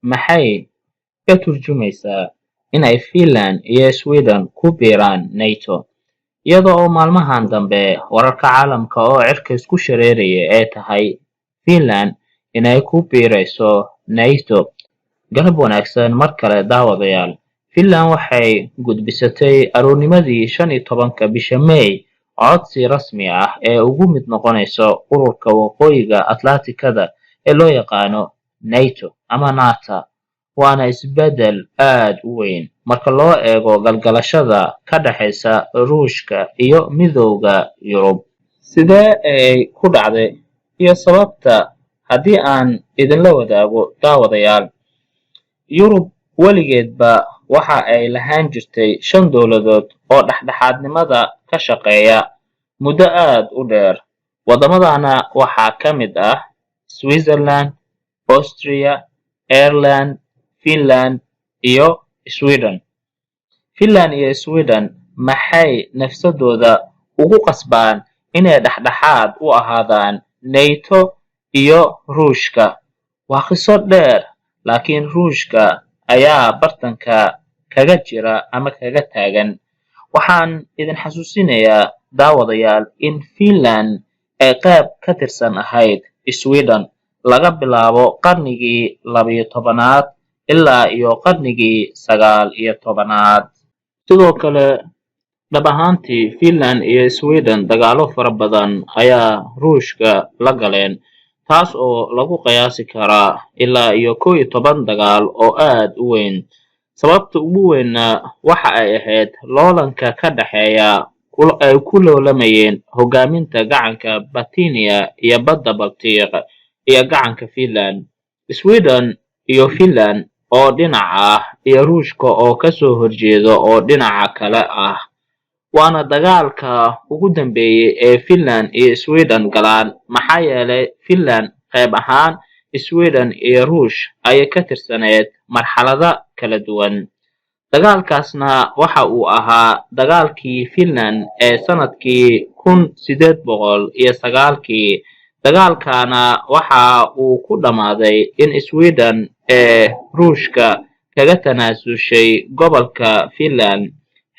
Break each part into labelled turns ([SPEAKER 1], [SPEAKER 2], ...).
[SPEAKER 1] maxay ka turjumaysaa in ay Finland iyo Sweden ku biiraan NATO iyada oo maalmahan dambe wararka caalamka oo cirka isku shareeraya ay tahay Finland inay ku biirayso NATO. Galab wanaagsan mar kale daawadayaal. Finland waxay gudbisatay aroornimadii 15 bisha May codsi rasmi ah ee ugu mid noqonayso ururka waqooyiga Atlantikada ee loo yaqaano NATO ama NATO. Waana isbedel aad u weyn marka loo eego galgalashada ka dhaxaysa Ruushka iyo Midowga Yurub. Sidee ay ku dhacday iyo sababta haddii aan idinla wadaago daawadayaal. Yurub weligeedba waxa ay lahaan jirtay 5 dowladood oo dhexdhexaadnimada ka shaqeeya muddo aad u dheer. Waddamadana waxaa ka mid ah Switzerland, Austria, Ireland, Finland iyo Sweden. Finland iyo Sweden maxay nafsadooda ugu qasbaan inay dhexdhexaad u ahaadaan NATO iyo Ruushka? Waa qiso dheer, laakiin Ruushka ayaa bartanka kaga jira ama kaga taagan. Waxaan idin xasuusinayaa daawadayaal in Finland ay qayb ka tirsan ahayd Sweden laga bilaabo qarnigii 12aad ilaa iyo qarnigii 19aad. Sidoo kale dhab ahaantii Finland iyo Sweden dagaalo fara badan ayaa Ruushka la galeen, taas oo lagu qiyaasi karaa ilaa iyo 11 dagaal oo aad u weyn. Sababta ugu weynna waxa ay ahayd loolanka ka dhaxeeya ay ku loolamayeen hogaaminta gacanka Botnia iyo badda Baltic iyo gacanka Finland. Sweden iyo Finland oo dhinac ah iyo Ruushka oo ka soo horjeeda oo dhinaca kale ah. Waana dagaalka ugu dambeeyay ee Finland iyo Sweden galaan maxaa yeelay Finland qayb ahaan Sweden iyo Ruush ayay ka tirsaneed marxalada kala duwan. Dagaalkaasna waxa uu ahaa dagaalkii Finland ee sanadkii 1809. Dagaalkana waxa uu ku dhammaaday in Sweden ee Ruushka kaga tanaasushay gobolka Finland.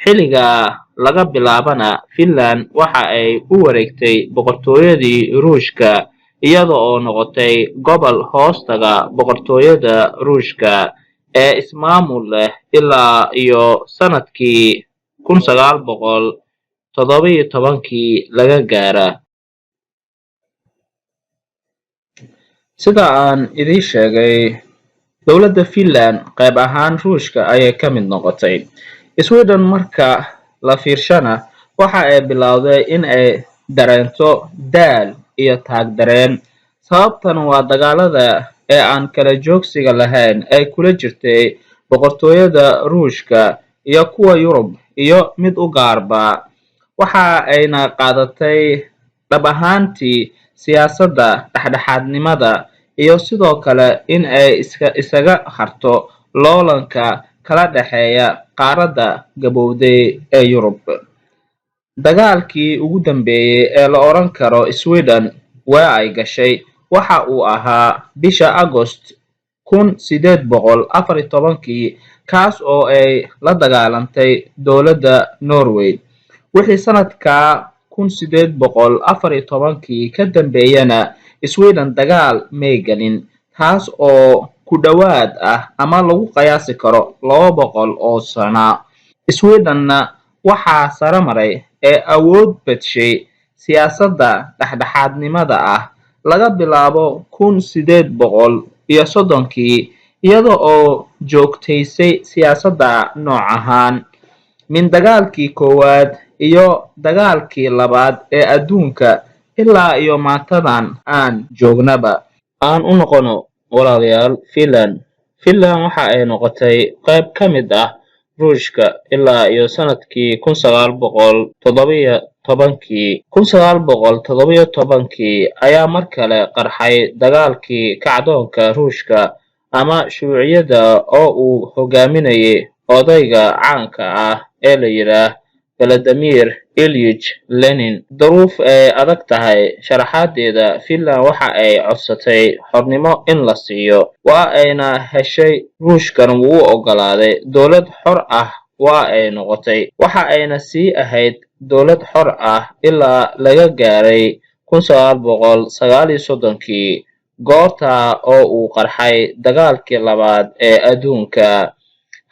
[SPEAKER 1] Xilliga laga bilaabana Finland waxa ay u wareegtay boqortooyadii Ruushka iyada oo noqotay gobol hoostaga boqortooyada Ruushka ee ismaamul leh ilaa iyo sanadkii 1917 laga gaara. Sida aan idin sheegay, dowladda Finland qayb ahaan Ruushka ayay ka mid noqotay. Sweden marka la fiirshana waxa ay bilowday in ay dareento daal iyo taag dareen. Sababtan waa dagaalada ee aan kala joogsiga lahayn ay kula jirtay boqortooyada Ruushka iyo kuwa Yurub iyo mid u gaarba. Waxa ayna qaadatay dhab ahaantii siyaasadda dhexdhexaadnimada iyo sidoo kale in ay isaga harto loolanka kala dhaxeeya qaaradda gabowday ee Yurub. Dagaalkii ugu dambeeyay ee la oran karo Sweden waa ay gashay waxa uu ahaa bisha August 1814 kaas oo ay la dagaalantay dowladda Norway. Wixii sanadka 1814 ka dambeeyana Sweden dagaal may galin, taas oo ku dhawaad ah ama lagu qiyaasi karo 200 oo sano. Swedenna waxaa sare maray ee awood badshay siyaasadda dhexdhexaadnimada ah laga bilaabo 1830 iyada oo joogtaysay siyaasadda noocahan min dagaalkii koowaad iyo dagaalkii labaad ee adduunka ilaa iyo maantadan aan joognaba. Aan u noqono walaalayaal Finland waxa ay noqotay qayb ka mid ah Ruushka ilaa iyo sanadkii 1917 ayaa mar kale qarxay dagaalkii kacdoonka Ruushka ama shuuciyada oo uu hogaaminayay odayga caanka ah ee la yiraahdo Vladimir Ilyich Lenin. Duruuf ay adag tahay sharaxaadeeda, Finland waxa ay codsatay xornimo in la siiyo, waa ayna heshay. Ruushkan wuu u oggolaaday. Dowlad xor ah waa ay noqotay, waxa ayna sii ahayd dowlad xor ah ilaa laga gaaray 1939 goorta oo uu qarxay dagaalkii labaad ee adduunka.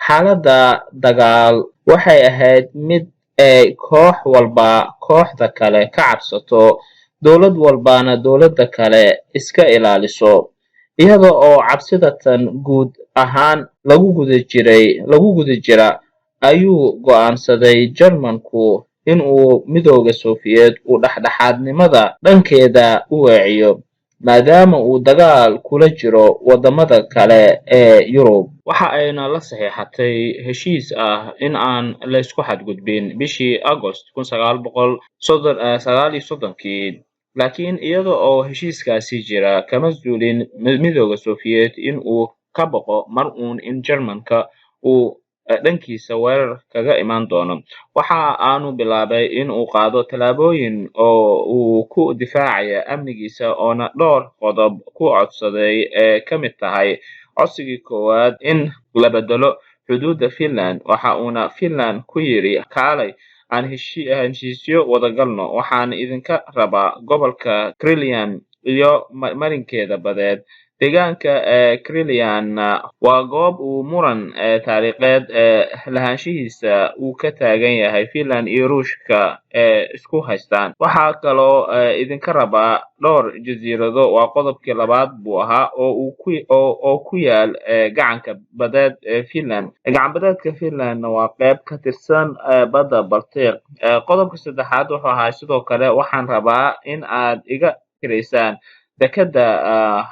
[SPEAKER 1] Xaaladda dagaal waxay ahayd mid ay koox walba kooxda kale ka cabsato, dowlad walbana dowladda kale iska ilaaliso, iyada oo cabsida tan guud ahaan lagu guda jira ayuu go'aansaday Jarmalku in uu Midowga Soviet u dhexdhexaadnimada dhankeeda u weeciyo, maadaama uu dagaal kula jiro wadamada kale ee Yurub. Waxa ayna la saxiixatay heshiis ah in aan la isku xadgudbin bishii Agost 1939, laakiin iyada oo heshiiskaasi jira kama zuulin Midowga Soviet in uu ka baqo mar uun in Jarmalka uu dhankiisa weerar kaga imaan doono. Waxa aanu bilaabay in uu qaado tallaabooyin oo uu ku difaacayo amnigiisa, oona dhowr qodob ku codsaday ee ka mid tahay codsigii koowaad in la bedelo xuduudda Finland. Waxa uuna Finland ku yidhi, kaalay aan heshiisyo wada galno, waxaan idinka rabaa gobolka Karelian iyo marinkeeda badeed. Deegaanka Karelian waa goob uu muran taariikheed lahaanshihiisa uu ka taagan yahay Finland iyo Ruushka isku haystaan. Waxaa kaloo idinka rabaa dhowr jasiirado, waa qodobkii labaad buu ahaa, oo ku yaal gacanka badeed Finland. Gacan badeedka Finland waa qayb ka tirsan badda Baltic. Qodobka saddexaad wuxuu ahaa sidoo kale, waxaan rabaa in aad iga kireysaan dekada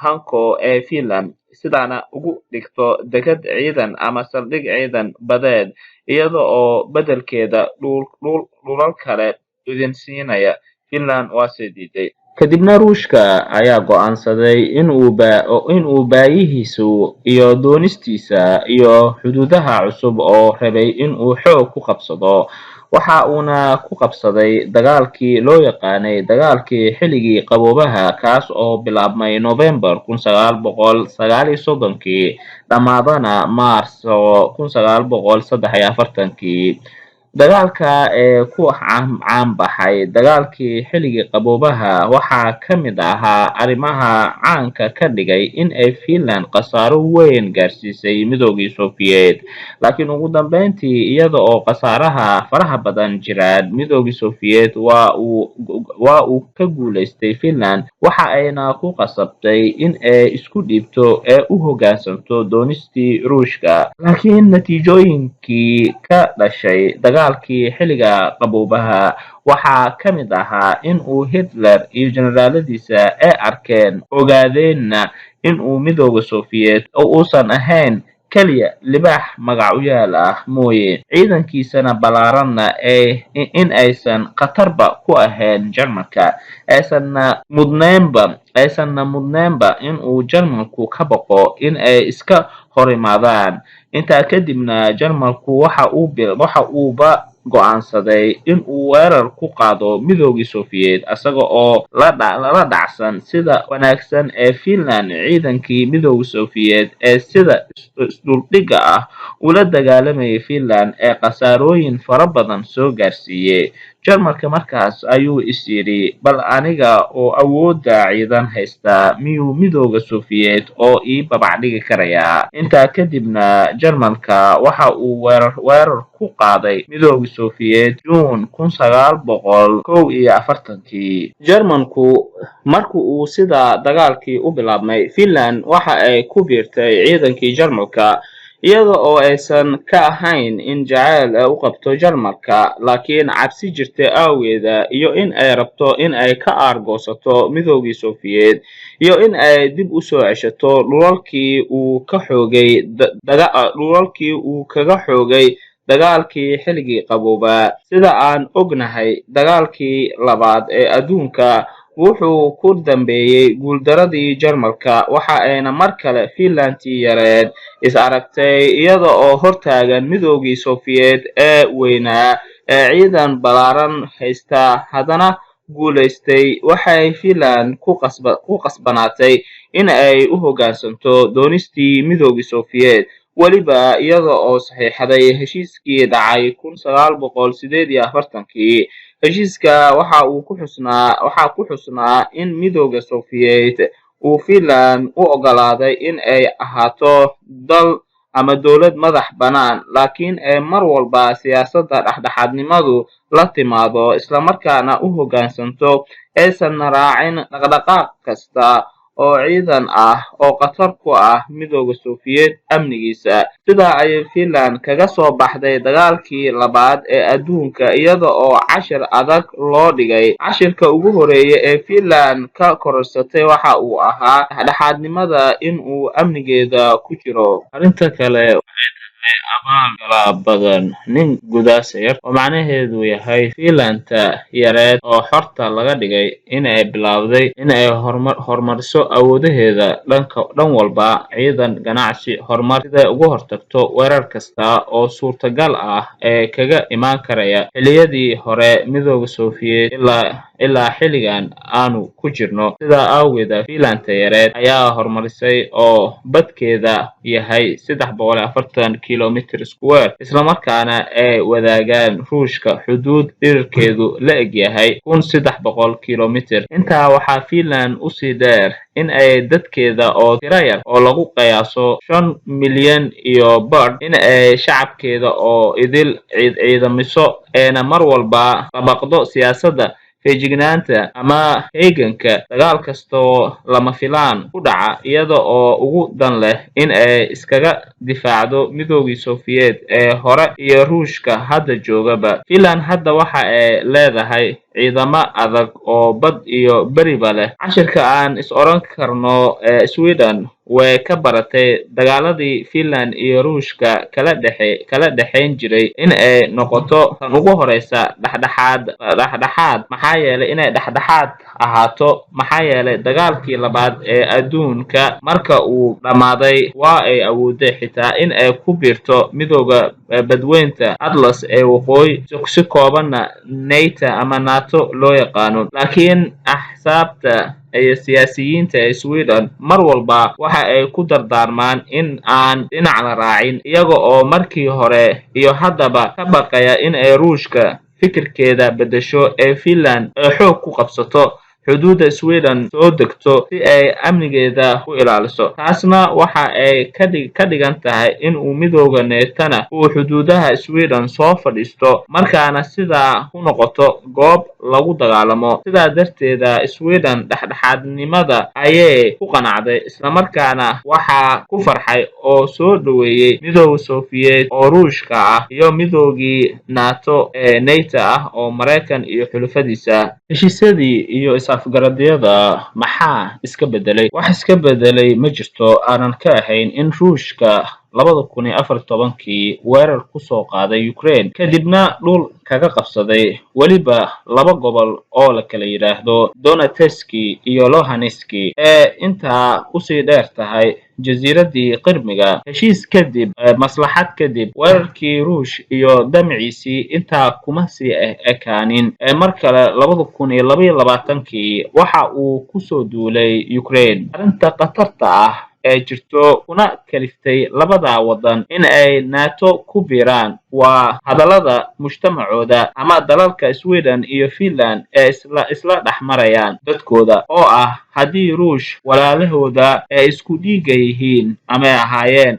[SPEAKER 1] Hanko ee Finland, sidaana ugu dhigto dekad ciidan ama saldhig ciidan badeed, iyada oo beddelkeeda dhulal kale idin siinaya. Finland waa sii diiday. Kadibna Ruushka ayaa go'aansaday in uu baayihiisu iyo doonistiisa iyo xuduudaha cusub oo rabay in uu xoog ku qabsado. Waxa uuna ku qabsaday dagaalkii loo yaqaanay dagaalkii xilligii qaboobaha, kaas oo bilaabmay November 1939 dhammaadana Maarso 1943. dagaalka ku caan baxay dagaalkii xilligii qaboobaha waxaa ka mid ahaa arrimaha caanka ka dhigay in ay Finland khasaaro weyn gaarsiisay Midoogii Soviet, laakiin ugu dambeyntii iyada oo khasaaraha faraha badan jiraan, Midoogii Soviet waa uu ka guuleystay Finland, waxa ayna ku qasabtay in ay isku dhiibto ee u hoggaansanto doonistii Ruushka. Laakiin natiijooyinkii ka dhashay dagaalkii xilliga qaboobaha waxaa ka mid ahaa in uu Hitler iyo generaaladiisa ay ogaadeenna in uu Midowga Soviet uusan ahayn kaliya libaax magac u yaal ah mooye, ciidankiisana ballaaranna in aysan khatarba ku ahayn Jarmalka, aysanna mudnaynba in uu Jarmalku ka baqo in ay iska hor imaadaan. Intaa kadibna Jarmalku waxa uuba go'aansaday in uu weerar ku qaado Midoogii Soviet, isaga oo la dhacsan sida wanaagsan ee Finland ciidankii Midowga Soviet ee sida isdhuldhiga ah ula dagaalamayay Finland ee khasaarooyin fara badan soo gaarsiiyay. Jarmalka markaas ayuu is yidhi, bal aniga oo awoodda ciidan haysta miyuu Midowga Soviet oo ii babacdhigi karayaa? Intaa kadibna Jarmalka waxa uu weerar ku qaaday Midowga Soviet June 1941. Jarmalku markii uu sida dagaalkii u bilaabmay, Finland waxa ay ku biirtay ciidankii Jarmalka iyada oo aysan ka ahayn in jacayl u qabto Jarmalka, laakiin cabsi jirtay awgeeda iyo in ay rabto in ay ka aargoosato Midoogii Soviet iyo in ay dib u soo ceshato dhulalkii uu kaga xoogay dagaalkii xilligii qabooba. Sida aan ognahay, dagaalkii labaad ee adduunka wuxuu ku dambeeyay guuldaradii Jarmalka, waxa ayna mar kale Finlandtii yareed is aragtay iyada oo hortaagan Midoogii Soviet ee weynaa ciidan ballaaran haysta haddana guulaystay, waxay Finland ku qasbanaatay in ay u hoggaansanto doonistii Midoogii Sofiyeed, weliba iyada oo saxiixday heshiiskii dhacay 1948. Heshiiska waxaa ku xusnaa in Midowga Sofiyeed uu Finland u oggolaaday in ay ahaato dal ama dowlad madax bannaan, laakiin ay mar walba siyaasadda dhexdhexaadnimadu la timaado, isla markaana u hoggaansanto, aysanna raacin dhaqdhaqaaq kasta oo ciidan ah oo khatar ku ah Midowga Sofiyeed amnigiisa. Sidaa ayay Finland kaga soo baxday dagaalkii labaad ee adduunka iyada oo cashir adag loo dhigay. Cashirka ugu horreeya ee Finland ka korodhsatay waxa uu ahaa dhexdhexaadnimada in uu amnigeeda ku jiro. Arrinta kale abaal badan nin gudaas yar oo macnaheedu yahay Finlanda yareed oo xorta laga dhigay in ay bilowday in ay horumariso awoodaheeda dhan walba, ciidan, ganacsi, horumar, sida uga hortagto weerar kasta oo suurtagal ah ee kaga imaan karaya xilliyadii hore Midowga Sofiyeed ilaa xilligan aanu ku jirno. Sidaa awgeed, Finlanda yareed ayaa horumarisay oo badkeeda yahay 340 kilomitir square, isla markaana ay wadaagaan Ruushka xuduud dhererkeedu la eg yahay 1300 kilomitir. Intaa waxaa Finland u sii dheer in ay dadkeeda oo tiro yar oo lagu qiyaaso 5 milyan iyo badh, in ay shacabkeeda oo idil ciidamiso, ayna mar walba dabaqdo siyaasadda feejignaanta ama heeganka dagaal kastoo lama filaan ku dhaca, iyada oo ugu dan leh in ay iskaga difaacdo Midoogii Sofiyeed ee hore iyo Ruushka hadda joogaba. Finland hadda waxa ay leedahay ciidamo adag oo bad iyo beriba leh. Cashirka aan is oran karno Sweden way ka baratay dagaaladii Finland iyo Ruushka kala dhexayn jiray in ay noqoto tan ugu horeysa dhexdhexaad. Maxaa yeelay inay dhexdhexaad ahaato maxaa yeelay dagaalkii labaad ee adduunka marka uu dhammaaday waa ay awooday xitaa in ay ku biirto Midowga Badweynta Atlas ee waqooyi, si koobanna NATO ama NATO loo yaqaano. Laakiin axsaabta iyo siyaasiyiinta ee Sweden mar walba waxa ay ku dardaarmaan in aan dhinac la raacin, iyaga oo markii hore iyo haddaba ka baqaya in ay Ruushka fikirkeeda beddesho ee Finland ay xoog ku qabsato xuduudda Sweden soo degto si ay amnigeeda u ilaaliso. Taasna waxa ay ka dhigan tahay in uu Midowga NATO uu xuduudaha Sweden soo fadhiisto, markaana sidaa ku noqoto goob lagu dagaalamo. Sidaa darteed, Sweden dhexdhexaadnimada ayay ku qanacday, isla markaana waxaa ku farxay oo soo dhaweeyay Midowga Sofiyeed oo Ruushka ah iyo Midoogii NATO ee NATO ah oo Mareykan iyo xulafadiisa. Heshiisyadii iyo afgaradyada maxaa iska bedelay? Wax iska bedelay ma jirto aanan ka ahayn in Ruushka 2014 weerar ku soo qaaday Ukraine, kadibna dhul kaga qabsaday weliba 2 gobol oo la kala yiraahdo Donetsk iyo Luhansk, ee intaa u sii dheer tahay jasiiradii Qirmiga. Heshiis kadib, maslaxad kadib, weerarkii Ruush iyo damciisii intaa kuma sii ekaanin. Mar kale 2022 waxa uu ku soo duulay Ukraine. Arrinta khatarta ah ee jirto kuna kaliftay labada wadan in ay NATO ku biiraan waa hadallada mujtamacooda ama dalalka Sweden iyo Finland ee isla dhexmarayaan dadkooda oo ah haddii Ruush walaalahooda ay isku dhiiga yihiin ama ahaayeen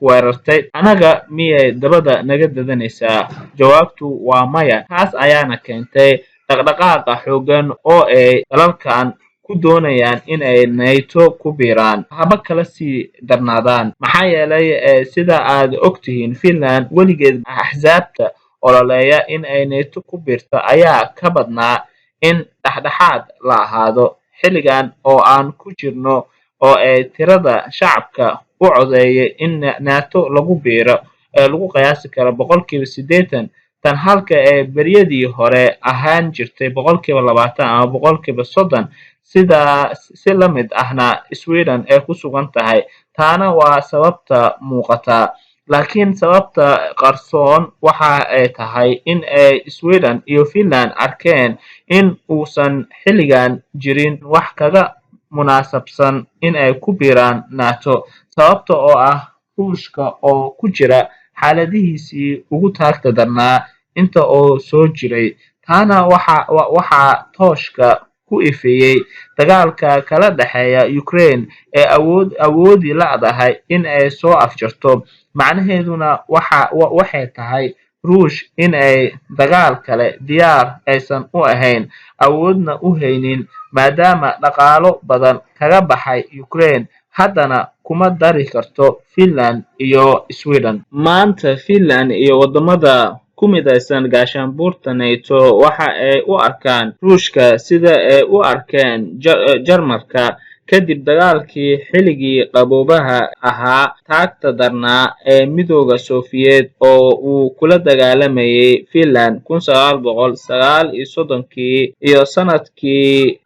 [SPEAKER 1] weerartay anaga miyay dabada naga dadanaysaa? Jawaabtu waa maya. Taas ayaana keentay dhaqdhaqaaqa xooggan oo ay dalalkan ku doonayaan in ay NATO ku biiraan, haba kala sii darnaadaan. Maxaa yeelay sida aad ogtihiin, Finland weligeed axsaabta ololeeya in ay NATO ku biirto ayaa ka badnaa in dhexdhexaad la ahaado. Xilligan oo aan ku jirno oo ay tirada shacabka u codeeyay in NATO lagu biiro lagu qiyaasi karo 80%, tan halka ay beriyadii hore ahaan jirtay 20% ama 30%. Si la mid ahna Sweden ay ku sugan tahay. Taana waa sababta muuqata. laakiin sababta qarsoon waxa ay tahay in ay Sweden iyo Finland arkeen in uusan xilligan jirin wax kaga munaasabsan in ay ku biiraan NATO sababta oo ah Ruushka oo ku jira xaaladihiisii ugu taagta darnaa inta oo soo jiray taana waxaa tooshka ku ifeeyey dagaalka kala dhexeeya Ukraine ee awoodi la'dahay in ay soo afjarto macnaheeduna waxay tahay Ruush in ay dagaal kale diyaar aysan u ahayn awoodna u haynin maadaama dhaqaalo badan kaga baxay Ukraine haddana kuma dari karto Finland iyo Sweden maanta Finland iyo wadamada ku midaysan gaashaanbuurta NATO waxa ay u arkaan Ruushka sida ay u arkeen Jarmalka kadib dagaalkii xilligii qaboobaha ahaa taagta darnaa ee midowga Soviet oo uu kula dagaalamayay Finland 1939 iyo sanadkii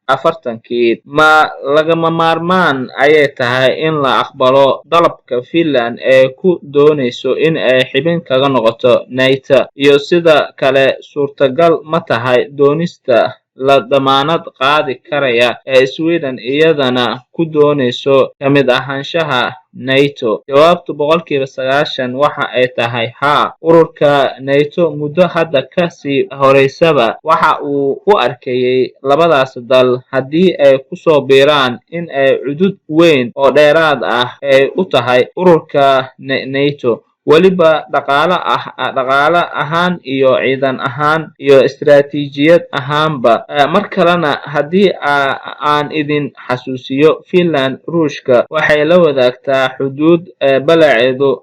[SPEAKER 1] 1940 lagama maarmaan ayay tahay in la aqbalo dalabka Finland ee ku doonayso in ay xubin kaga noqoto NATO iyo sida kale suurtagal ma tahay doonista la damaanad qaadi karaya ee Sweden iyadana ku doonayso ka mid ahaanshaha NATO jawaabtu 90% waxa ay tahay haa ururka NATO muddo hadda ka sii horeysaba waxa uu u arkayay labadaas dal haddii ay ku soo biiraan in ay cudud weyn oo dheeraad ah ay u tahay ururka NATO waliba dhaqaale ahaan iyo ciidan ahaan iyo istiraatiijiyad ahaanba mar kalena haddii aan idin xasuusiyo Finland Ruushka waxay la wadaagtaa xuduud balaceedu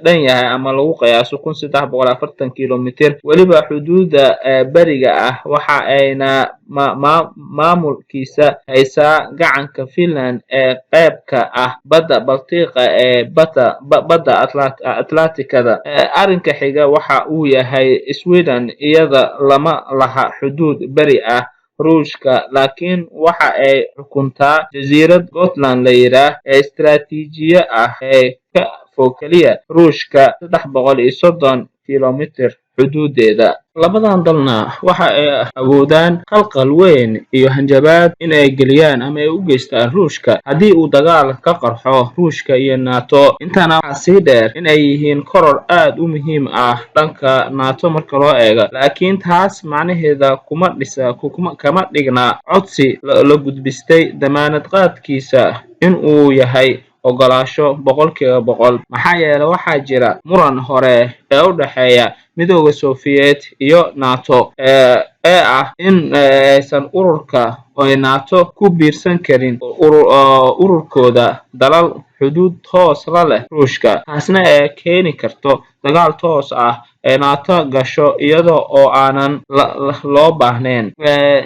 [SPEAKER 1] dhan yahay ama lagu qiyaaso 1340 kilomitir waliba xuduuda bariga ah waxa ayna maamulkiisa haysaa gacanka Finland ee qayb ka ah badda Baltiqa ee badda Atlantikada arrinka xiga waxa uu yahay Sweden iyada lama laha xuduud bari ah Ruushka laakiin waxa ay xukuntaa jasiirad Gotland la yiraahdo ee istiraatiiji ah ee ka fog kaliya Ruushka 330 kilomitir xuduudeeda labadan dalna waxa ay awoodaan qalqal weyn iyo hanjabaad in ay geliyaan ama ay u geystaan Ruushka haddii uu dagaal ka qarxo Ruushka iyo NATO intana waxaa sii dheer in ay yihiin koror aad u muhiim ah dhanka NATO marka loo eego laakiin taas macnaheeda kama dhigna codsi la gudbistay damaanad qaadkiisa in uu yahay ogolaasho 100% maxaa yeelay waxaa jira muran hore ee u dhaxeeya midowga Soviet iyo NATO ee ah in aysan ururka oo NATO ku biirsan karin ururkooda dalal xuduud toos la leh Ruushka taasna ay keeni karto dagaal toos ah ee NATO gasho iyada oo aanan loo baahnayn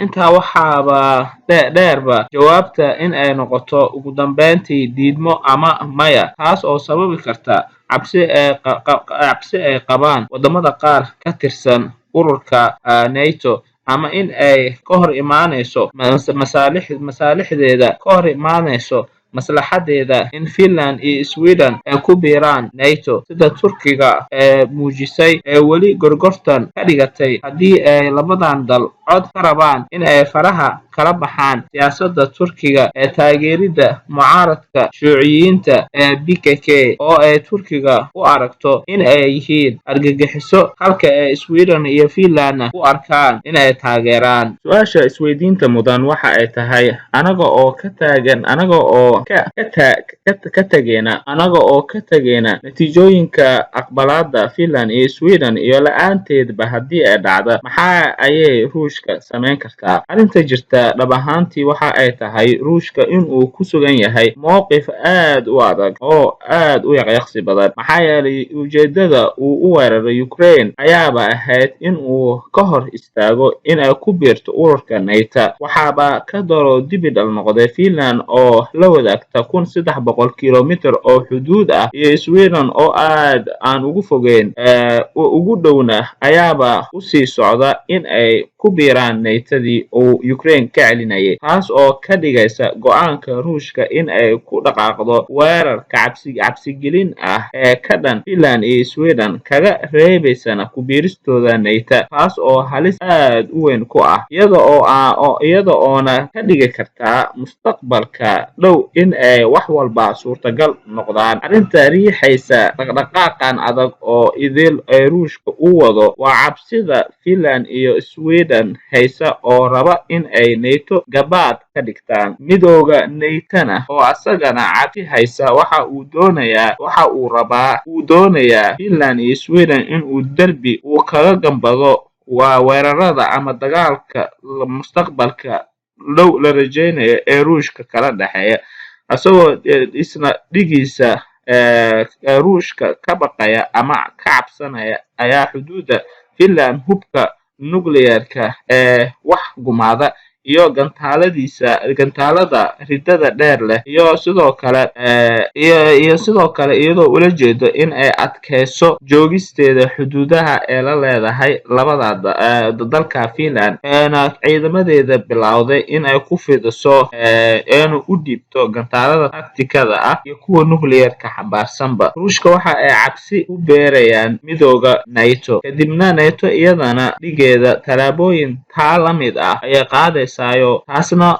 [SPEAKER 1] intaa waxaaba dheerba jawaabta in ay noqoto ugu dambeyntii diidmo ama maya taas oo sababi karta cabsi ay qabaan wadamada qaar ka tirsan ururka NATO ama in ay ka hor imaanayso masaalixdeeda ka hor imaanayso maslaxadeeda in Finland iyo Sweden ay ku biiraan NATO sida Turkiga ee muujisay ee wali gorgortan ka dhigatay haddii ay labadan dal cod ka rabaan in ay faraha kala baxaan siyaasadda Turkiga ee taageerida mucaaradka Shuuciyiinta ee PKK oo ay Turkiga u aragto in ay yihiin argagixiso halka ay Sweden iyo Finland u arkaan in ay taageeraan su'aasha isweydiinta mudan waxa ay tahay anaga oo ka tageena natiijooyinka aqbalaadda Finland iyo Sweden iyo la'aanteedba haddii ay dhacdo maxaa ayay Ruushka samayn kartaa arrinta jirta dhab ahaantii waxa ay tahay Ruushka in uu ku sugan yahay mowqif aad u adag oo aad u yaqyaqsi badan maxaa yeelay ujeedada uu u weeraray Ukraine ayaaba ahayd in uu ka hor istaago in ay ku biirto ururka NATO waxaaba ka daro dibidhal noqday Finland oo la wadaagta 1300 kilomitir oo xuduud ah iyo Sweden oo aad aan ugu fogeyn ugu dhowna ayaaba u sii socda in ay ku biiraan naytadii uu Ukraine ka celinayay, taas oo ka dhigaysa go'aanka Ruushka in ay ku dhaqaaqdo weerarka cabsigelin ah ee ka dhan Finland iyo Sweden kaga reebaysana ku biiristooda NATO, taas oo halis aad u weyn ku ah iyada oona ka dhigi karta mustaqbalka dhow in ay wax walba suurtagal noqdaan. Arrinta riixaysa dhaqdhaqaaqan adag oo idil ee Ruushka u wado waa cabsida Finland iyo Sweden haysa oo raba in ay NATO gabaad ka dhigtaan. Midowga NATO-na oo asagana cabsi haysa waxa uu doonayaa Finland iyo Sweden in uu derbi uu kaga gambado weerarada ama dagaalka mustaqbalka dhow la rajaynayo ee Ruushka kala dhexeeya, asagoo isna dhigiisa Ruushka ka baqaya ama ka cabsanaya ayaa xuduuda Finland hubka nukliyeerka ee wax gumaada iyo gantaalada ridada dheer leh iyo sidoo kale iyadoo ula jeedo in ay adkayso joogisteeda xuduudaha ee la leedahay labada dalka Finland eena ciidamadeeda bilowday in ay ku fidiso eena u dhiibto gantaalada taktikada ah iyo kuwa nukliyeerka xambaarsanba. Ruushka waxa ay cabsi u beerayaan midowga NATO, kadibna NATO iyadana dhigeeda talaabooyin taa la mid ah ayay qaadaysaa, taasna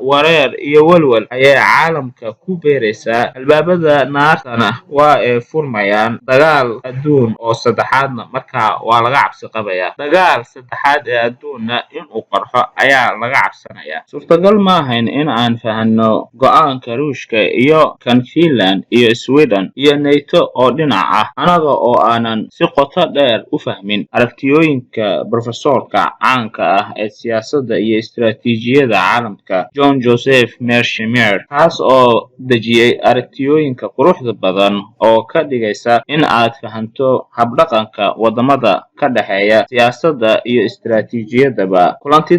[SPEAKER 1] wareer iyo walwal ayay caalamka ku beeraysaa. Albaabada naartana waa ay furmayaan. Dagaal adduun oo saddexaadna markaa waa laga cabsi qabayaa. Dagaal saddexaad ee adduunna inuu qarxo ayaa laga cabsanayaa. Suurtagal ma ahayn in aan fahanno go'aanka Ruushka iyo kan Finland iyo Sweden iyo NATO oo dhinac ah anaga oo aanan si qoto dheer u fahmin aragtiyooyinka professorka caanka ah ee siyaasadda iyo istiraatiijiyadda caalamka John Joseph Mearsheimer, kaas oo dejiyay aragtiyooyinka quruxda badan oo ka dhigaysa in aad fahanto habdhaqanka wadamada ka dhexeeya siyaasadda iyo istiraatiijiyaddaba. Kulanka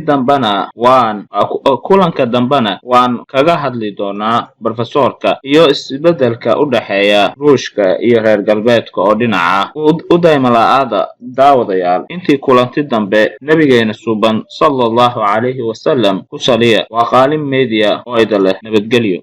[SPEAKER 1] dambana waan kaga hadli doonaa professorka iyo isbeddelka u dhexeeya Ruushka iyo reer galbeedka oo dhinaca u daymala'aada daawadayaal. Intii kulanti dambe nabigeena suuban sallallahu alayhi wasallam ku saliya. Waa Qaalim Media oo idin leh nabadgelyo.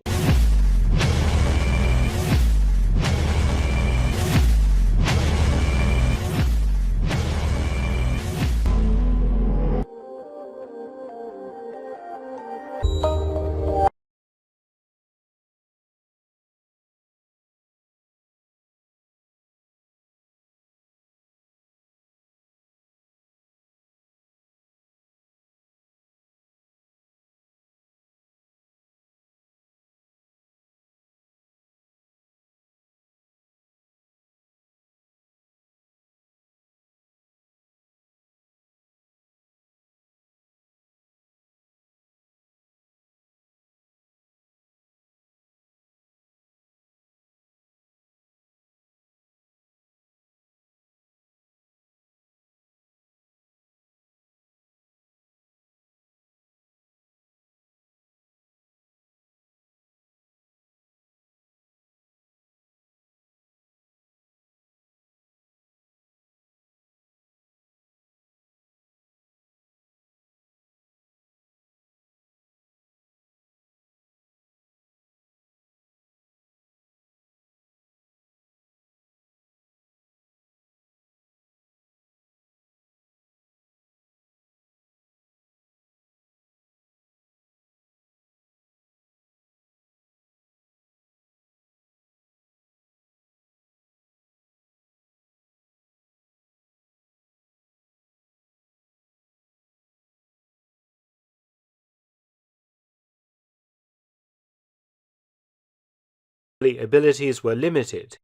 [SPEAKER 2] Abilities were limited.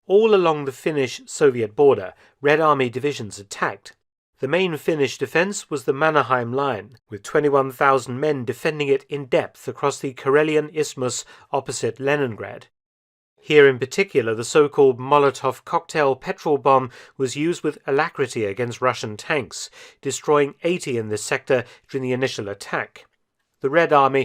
[SPEAKER 2] All along the Finnish-Soviet border, Red Army divisions attacked. The main Finnish defense was the Mannerheim Line, with 21,000 men defending it in depth across the Karelian Isthmus opposite Leningrad. Here in particular, the so-called Molotov cocktail petrol bomb was used with alacrity against Russian tanks, destroying 80 in this sector during the initial attack. The Red Army